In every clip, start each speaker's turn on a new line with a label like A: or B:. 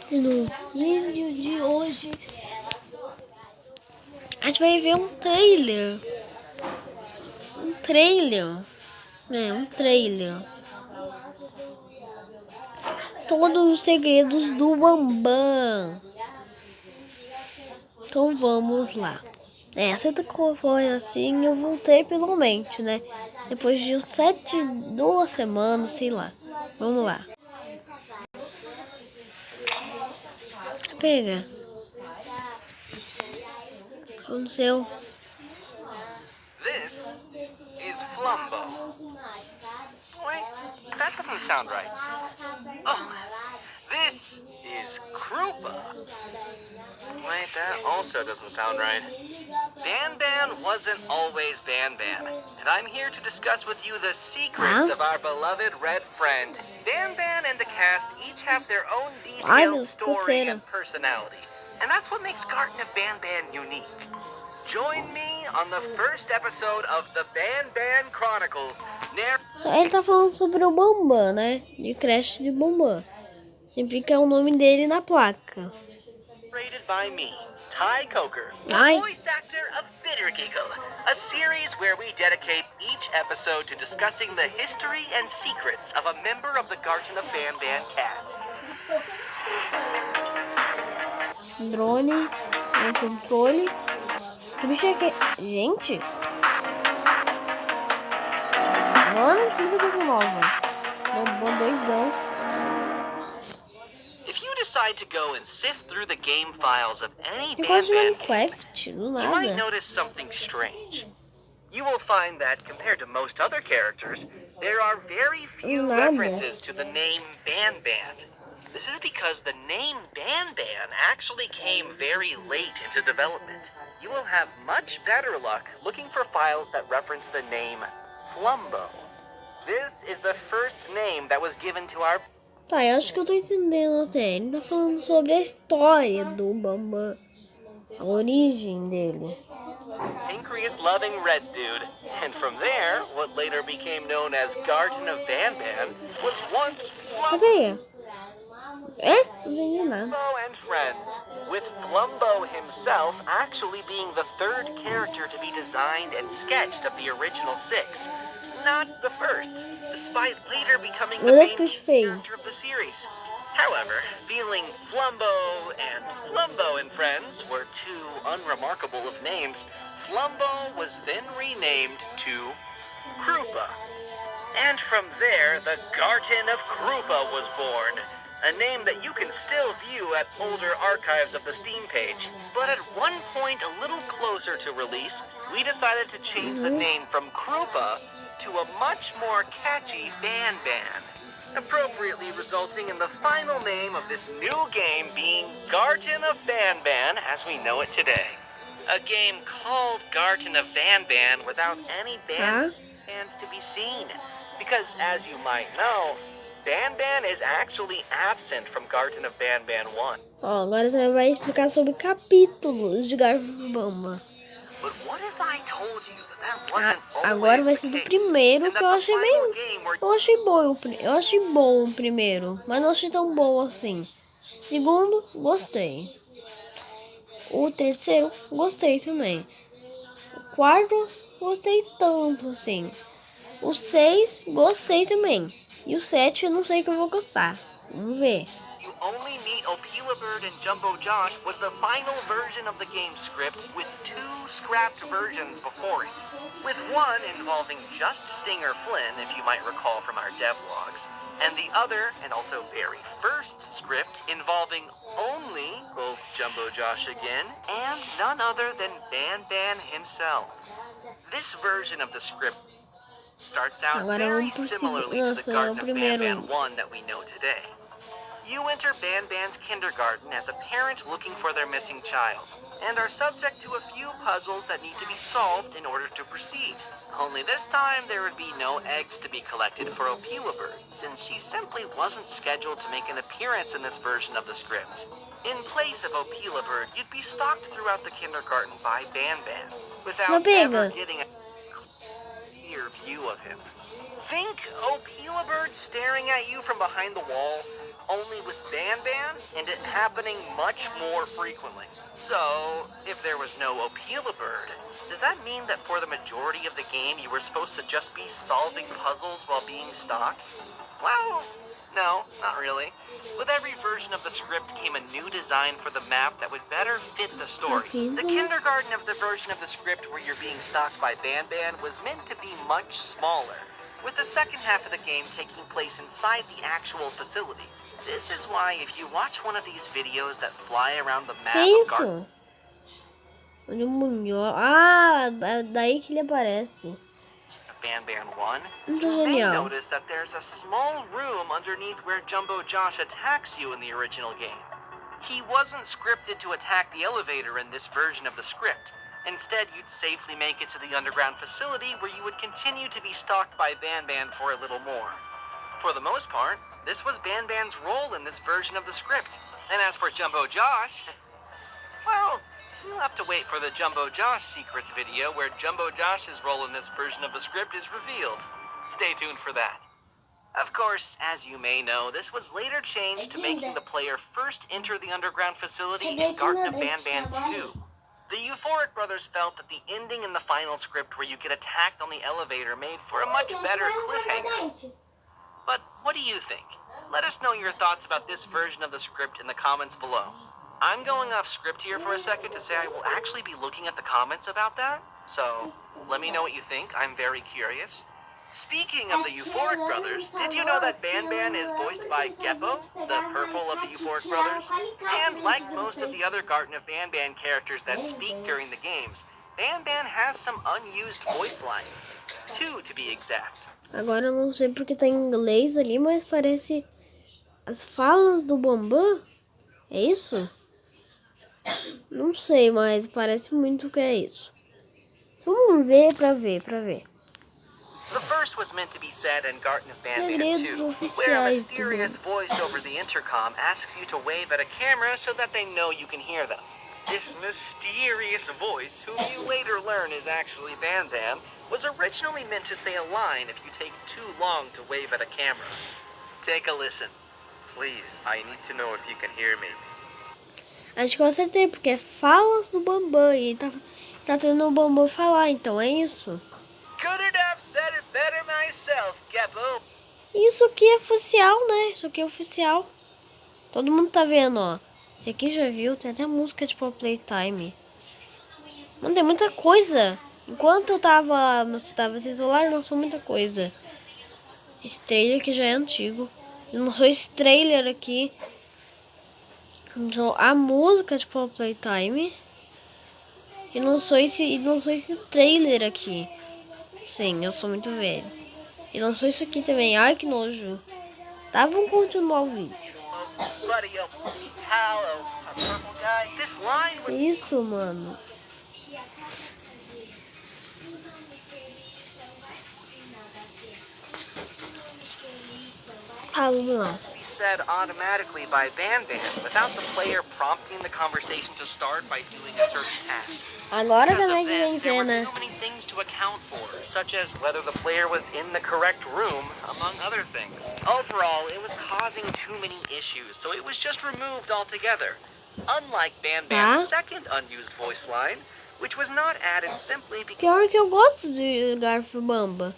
A: No vídeo de hoje a gente vai ver um trailer. Um trailer. Todos os segredos do Bambam. Então vamos lá. Essa foi assim, eu voltei finalmente, né? Depois de 2 semanas, sei lá. Vamos lá. Pega. Vamos ser.
B: This is Flumbo. Wait, that doesn't sound right. Oh, this is Krupa. Wait, that also doesn't sound right. Bambam wasn't always Bambam, and I'm here to discuss with you the secrets of our beloved red friend. Bambam and the cast each have their own detailed story and personality, and that's what makes Garten of Bambam unique. Join me on the first episode of the Bambam Chronicles.
A: Ele tá falando sobre o Bambam, né? De creche de Bambam. Sempre que é o nome dele na placa.
B: Rated by me, Ty Coker, the voice actor of Bitter Giggle, a series where we dedicate each episode to discussing the history and secrets of a member of the Garten of Bambam cast.
A: Drone, controle. Que bicho é que... Gente! Mano, que coisa nova. Bambam doidão.
B: If you decide to go and sift through the game files of any Bambam game, you might notice something strange. You will find that, compared to most other characters, there are very few references to the name Bambam. This is because the name Bambam actually came very late into development. You will have much better luck looking for files that reference the name Flumbo. This is the first name that was given to our...
A: Tá, eu acho que eu tô entendendo até. Ele tá falando sobre a história do Bambam. A origem dele.
B: Pancreas-loving red dude. And from there, what later became known as Garten of Bambam was once
A: Flumbo. Não entendi nada.
B: And friends, with Flumbo himself actually being the third character to be designed and sketched of the original 6. Not the first, despite later becoming the main character of the series. However, feeling Flumbo and Friends were too unremarkable of names, Flumbo was then renamed to Krupa. And from there, the Garten of Krupa was born. A name that you can still view at older archives of the Steam page. But at one point a little closer to release, we decided to change the name from Krupa to a much more catchy Bambam, appropriately resulting in the final name of this new game being Garten of Bambam as we know it today. A game called Garten of Bambam without any Bambams to be seen. Because as you might know, Bambam is actually absent from Garten of Bambam 1.
A: Agora você vai explicar sobre capítulos de Garten Bambam.
B: But what if I told you that wasn't
A: Agora vai ser do primeiro, que eu achei bem... Eu achei bom o primeiro, mas não achei tão bom assim. Segundo, gostei. O terceiro, gostei também. O quarto, gostei tanto assim. O 6, gostei também. E o 7 eu não sei que eu vou gostar. Vamos ver.
B: You Only Meet Opilabird and Jumbo Josh was the final version of the game script with 2 scrapped versions before it. With one involving just Stinger Flynn, if you might recall from our devlogs, and the other, and also very first script, involving only both Jumbo Josh again and none other than Bambam himself. This version of the script starts out very similarly to the Garten of Bambam 1 that we know today. You enter Bambam's kindergarten as a parent looking for their missing child, and are subject to a few puzzles that need to be solved in order to proceed. Only this time there would be no eggs to be collected for Opilabird, since she simply wasn't scheduled to make an appearance in this version of the script. In place of Opilabird, you'd be stalked throughout the kindergarten by Bambam, without ever getting a clear view of him. Think Opilabird staring at you from behind the wall, only with Bambam and it happening much more frequently. So, if there was no Ophelia-bird, does that mean that for the majority of the game you were supposed to just be solving puzzles while being stalked? Well, no, not really. With every version of the script came a new design for the map that would better fit the story. The kindergarten of the version of the script where you're being stalked by Bambam was meant to be much smaller, with the second half of the game taking place inside the actual facility. This is why if you watch one of these videos that fly around the map of Garden...
A: Onde o Munhoz... Ah, é daí que ele aparece.
B: Bambam 1,
A: Muito
B: you may
A: genial.
B: notice that there's a small room underneath where Jumbo Josh attacks you in the original game. He wasn't scripted to attack the elevator in this version of the script. Instead, you'd safely make it to the underground facility where you would continue to be stalked by Bambam for a little more. For the most part, this was Bambam's role in this version of the script. And as for Jumbo Josh, well, you'll have to wait for the Jumbo Josh Secrets video where Jumbo Josh's role in this version of the script is revealed. Stay tuned for that. Of course, as you may know, this was later changed to making the player first enter the underground facility in Garden of Bambam 2. The Euphoric brothers felt that the ending in the final script where you get attacked on the elevator made for a much better cliffhanger. But what do you think? Let us know your thoughts about this version of the script in the comments below. I'm going off script here for a second to say I will actually be looking at the comments about that. So, let me know what you think. I'm very curious. Speaking of the Euphoric brothers, did you know that Bambam is voiced by Geppo, the purple of the Euphoric brothers? And like most of the other Garden of Bambam characters that speak during the games, Bambam has some unused voice lines. 2 to be exact.
A: Agora eu não sei porque tá em inglês ali, mas parece as falas do Bambam. É isso? Não sei, mas parece muito que é isso. Vamos ver pra ver.
B: The first was meant to be said in Garden of Bambam
A: Segredos
B: 2, where a
A: oficiais
B: mysterious voice over the intercom asks you to wave at a camera so that they know you can hear them. This mysterious voice, whom you later learn is actually Bambam, was originally meant to say a line if you take too long to wave at a camera. Take a listen. Please, I need to know if you can hear me.
A: Acho que eu acertei, porque é falas do Bambam. E tá tendo o Bambam falar, então é isso.
B: Couldn't have said it better myself, Geppo.
A: Isso aqui é oficial, né? Isso aqui é oficial. Todo mundo tá vendo, ó. Esse aqui já viu, tem até música tipo Playtime. Mano, tem muita coisa. Enquanto eu tava sem celular, lançou muita coisa. Esse trailer aqui já é antigo. Lançou esse trailer aqui. Lançou a música tipo Playtime. E lançou esse trailer aqui. Sim, eu sou muito velho. E lançou isso aqui também. Ai, que nojo. Tá, vamos continuar o vídeo. Isso, mano. Ah, vamos lá.
B: Said automatically by Bambam without the player prompting the conversation to start by doing a certain task.
A: Agora
B: Because
A: também
B: of
A: que vem
B: this, there were
A: pena.
B: too many things to account for, such as whether the player was in the correct room, among other things. Overall, it was causing too many issues, so it was just removed altogether. Unlike Bambam's second unused voice line, which was not added simply because...
A: Pior que eu gosto de Garfo Bamba.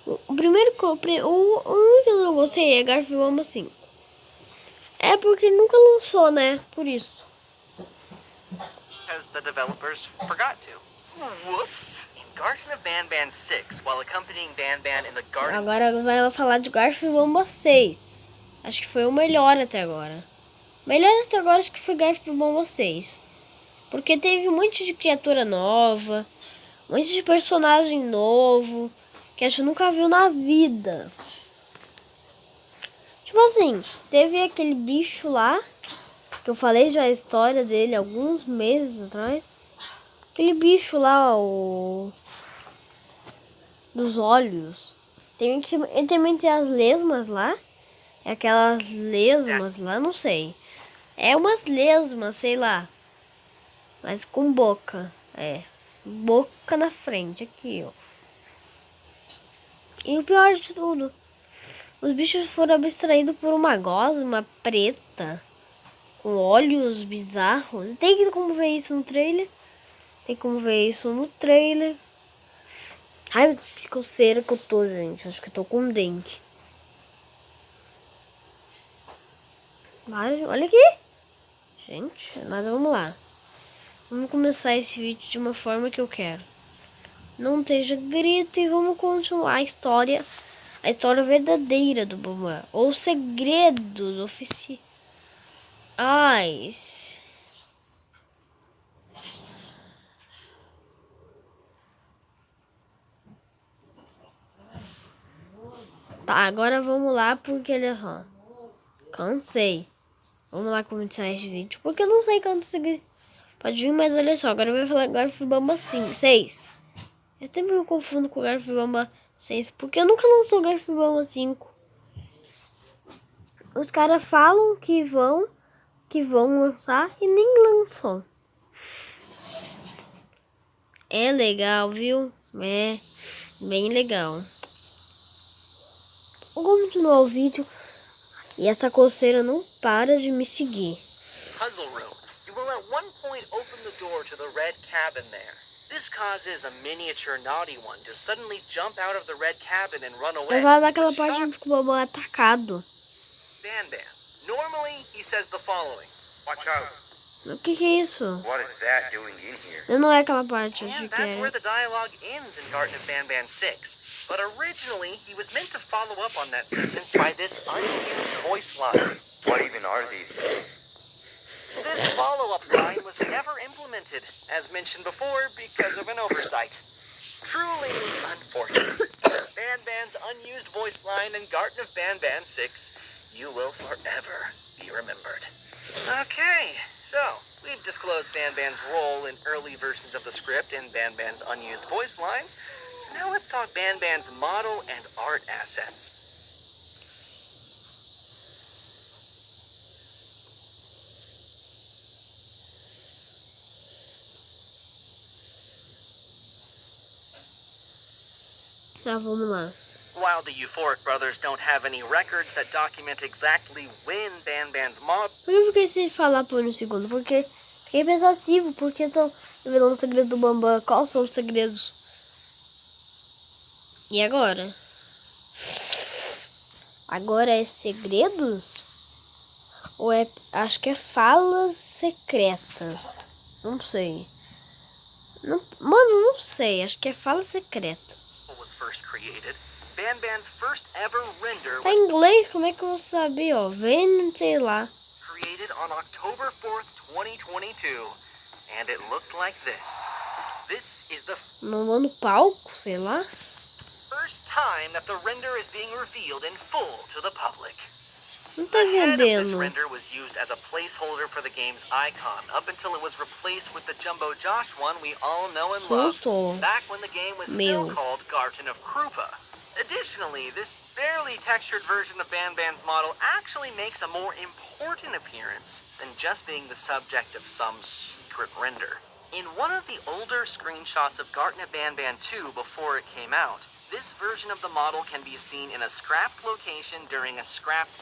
A: O primeiro que o único que eu não gostei é Garfo Bamba 5. É porque nunca lançou, né? Por isso.
B: Because the developers forgot to. Whoops. In Garden of Bambam 6, while accompanying Bambam in the garden...
A: Agora vai falar de Garfo Bamba 6. Acho que foi o melhor até agora. O melhor até agora acho que foi Garfo Bamba 6. Porque teve um monte de criatura nova. Um monte de personagem novo. Que a gente nunca viu na vida. Tipo assim, teve aquele bicho lá. Que eu falei já a história dele alguns meses atrás. Aquele bicho lá, o... dos olhos. Também tem as lesmas lá. É aquelas lesmas lá, não sei. É umas lesmas, sei lá. Mas com boca. É. Boca na frente, aqui, ó. E o pior de tudo, Os bichos foram abstraídos por uma gosma preta com olhos bizarros. Tem como ver isso no trailer? Tem como ver isso no trailer. Ai, meu Deus, que coceira que eu tô, gente. Acho que eu tô com dengue. Olha aqui. Gente, mas vamos lá. Vamos começar esse vídeo de uma forma que eu quero. Não esteja grito e vamos continuar a história verdadeira do Bambam. Ou segredos oficiais. Tá, agora vamos lá porque ele... cansei. Vamos lá começar esse vídeo. Porque eu não sei quanto segredo pode vir, mas olha só. Agora eu vou falar Garfo Bamba 6. Eu sempre me confundo com o Garfo Bamba 6. Porque eu nunca lançou o Garfo Bamba 5. Os caras falam que vão lançar e nem lançou. É legal, viu? É bem legal. Vou continuar o vídeo. E essa coceira não para de me seguir.
B: Puzzle room. You will at one point open the door to the red cabin there. This causes a miniature naughty one to suddenly jump out of the red cabin and run away.
A: Eu vou dar aquela parte onde o Bambam é atacado.
B: Bambam. Normally, he says the following. Watch out.
A: O que é isso?
B: What is that doing in here?
A: Eu não é aquela parte, acho
B: And
A: que
B: that's
A: é.
B: where the dialogue ends in Garten of Bambam 6. But originally, he was meant to follow up on that sentence by this unused voice line. What even are these things? This follow-up line was never implemented, as mentioned before, because of an oversight. Truly unfortunate. Bambam's unused voice line in Garten of Bambam 6, you will forever be remembered. Okay, so we've disclosed Bambam's role in early versions of the script and Bambam's unused voice lines. So now let's talk Bambam's model and art assets.
A: Tá, vamos lá.
B: While the Euphoric brothers don't have any records that document exactly when Bambam's model...
A: Por que eu fiquei sem falar por um segundo? Porque fiquei pensativo. Porque estão revelando o segredo do Bambam. Quais são os segredos? E agora? Agora é segredos? Ou é... acho que é falas secretas. Não sei. Não, mano, não sei. Acho que é falas secretas.
B: was first created. Bambam's first ever render
A: Tá
B: was
A: em inglês? Como é que eu vou saber, ó? Vem, sei lá.
B: created on October 4th, 2022, and it looked like this. This is the
A: No palco, sei lá.
B: first time that the render is being revealed in full to the public.
A: Não tô
B: The head of this
A: entendendo.
B: render was used as a placeholder for the game's icon up until it was replaced with the Jumbo Josh one we all know and love,
A: Susto.
B: back when the game was still
A: Meu.
B: called Garten of Krupa. Additionally, this barely textured version of Bambam's model actually makes a more important appearance than just being the subject of some secret render. In one of the older screenshots of Garten of Bambam 2 before it came out, this version of the model can be seen in a scrapped location during a scrapped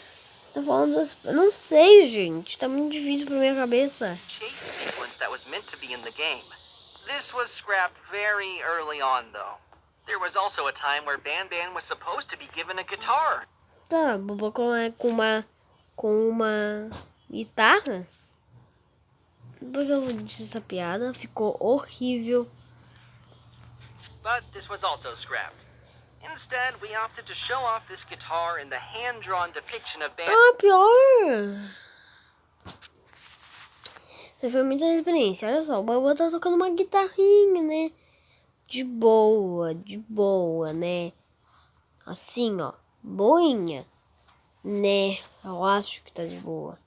A: Tô falando das... Eu não sei, gente. Tá muito difícil pra minha cabeça.
B: chase sequence that was meant to be in the game. This was scrapped very early on, though. There was also a time where Bambam was supposed to be given a guitar.
A: Tá, Bambam com uma guitarra. Por que eu disse essa piada? Ficou horrível.
B: But this was also scrapped. Instead, we opted to show off this guitar in the hand-drawn depiction of Bambam.
A: Ah, pior. Essa foi muita experiência. Olha só, o Bambam tá tocando uma guitarrinha, né? De boa, né? Assim, ó. Boinha. Né? Eu acho que tá de boa.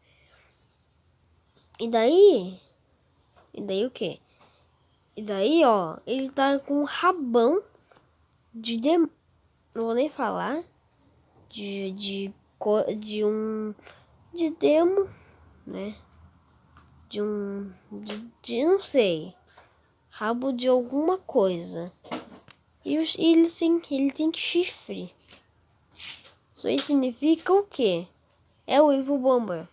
A: E daí? E daí o quê? E daí, ó. Ele tá com um rabão de não vou nem falar. De demo, né? De não sei. Rabo de alguma coisa. E ele tem chifre. Isso aí significa o quê? É o Evil Bambam.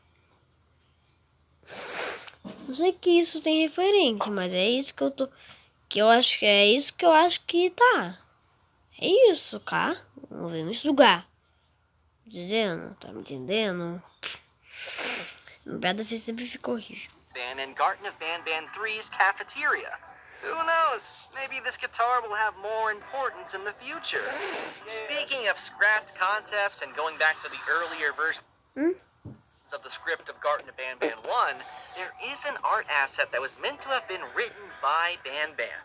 A: Não sei que isso tem referência, mas é isso que eu tô... Que eu acho que é isso que eu acho que tá. É isso, cá. Vamos ver nesse lugar. Dizendo? Tá me entendendo? No piada sempre ficou horrível.
B: And Garten of Banban 3's cafeteria. Who knows? Maybe this guitar will have more importance in the future. Speaking of scrapped concepts and going back to the earlier versions of the script of Garten of Banban 1, there is an art asset that was meant to have been written by Banban.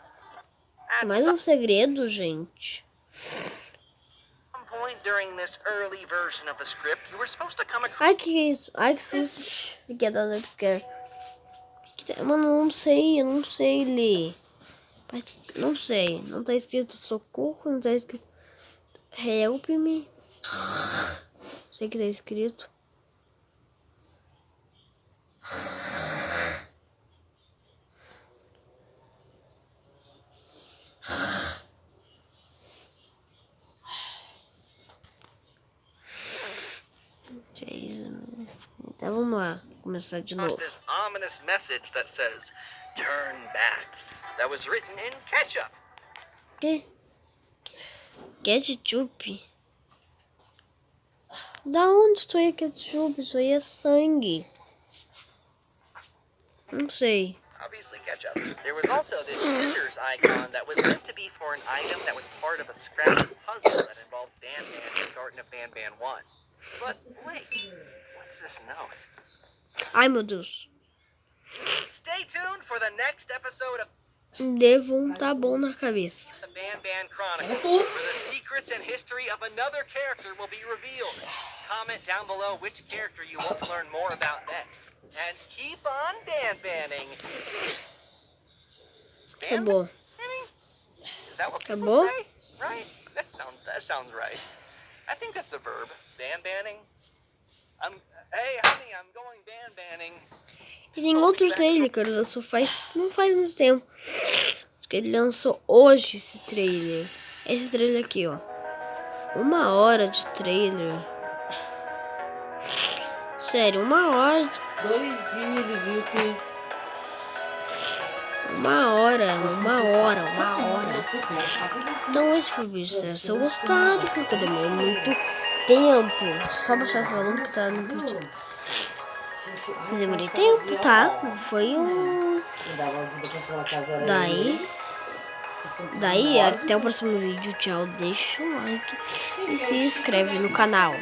B: At
A: Mais um segredo, gente.
B: some point during this early version of the script, you were supposed to come across...
A: Ai, que isso? Ai, que susto. Fiquei dando upscare. Mano, eu não sei ler. Não sei. Não tá escrito socorro, não tá escrito help me. Sei que tá escrito. Então vamos lá, começar de novo.
B: This ominous message that says, "Turn back." That was written in ketchup.
A: Que? Ketchup? Da onde isso aí é ketchup? Isso aí é sangue. Não sei.
B: Obviously ketchup. There was also this scissors icon that was meant to be for an item that was part of a scrappy puzzle that involved Banban and Garten of Banban 1. But wait, what's this note?
A: Ai, meu Deus.
B: Stay tuned for the next episode of
A: Devo tá bom na cabeça.
B: the Banban Chronicles, where the secrets and history of another character will be revealed. Comment down below which character you want to learn more about next. And keep on Banbanning.
A: Acabou.
B: Is that what people
A: Acabou?
B: say? Right? That sounds right. I think that's a verb. Banbanning. Hey, honey, I'm going banbanning.
A: E tem outro trailer que ele lançou não faz muito tempo. Acho que ele lançou hoje esse trailer. Esse trailer aqui, ó. 1 hora de trailer. Sério, 1 hora de...
C: 2 dias ele viu que...
A: 1 hora. Então esse foi o vídeo, sério. Se eu gostado, porque eu demorei muito tempo. Só baixar esse valor que tá no vídeo. Eu demorei tempo, tá? Foi um... Daí, até o próximo vídeo. Tchau, deixa o like e se inscreve no canal.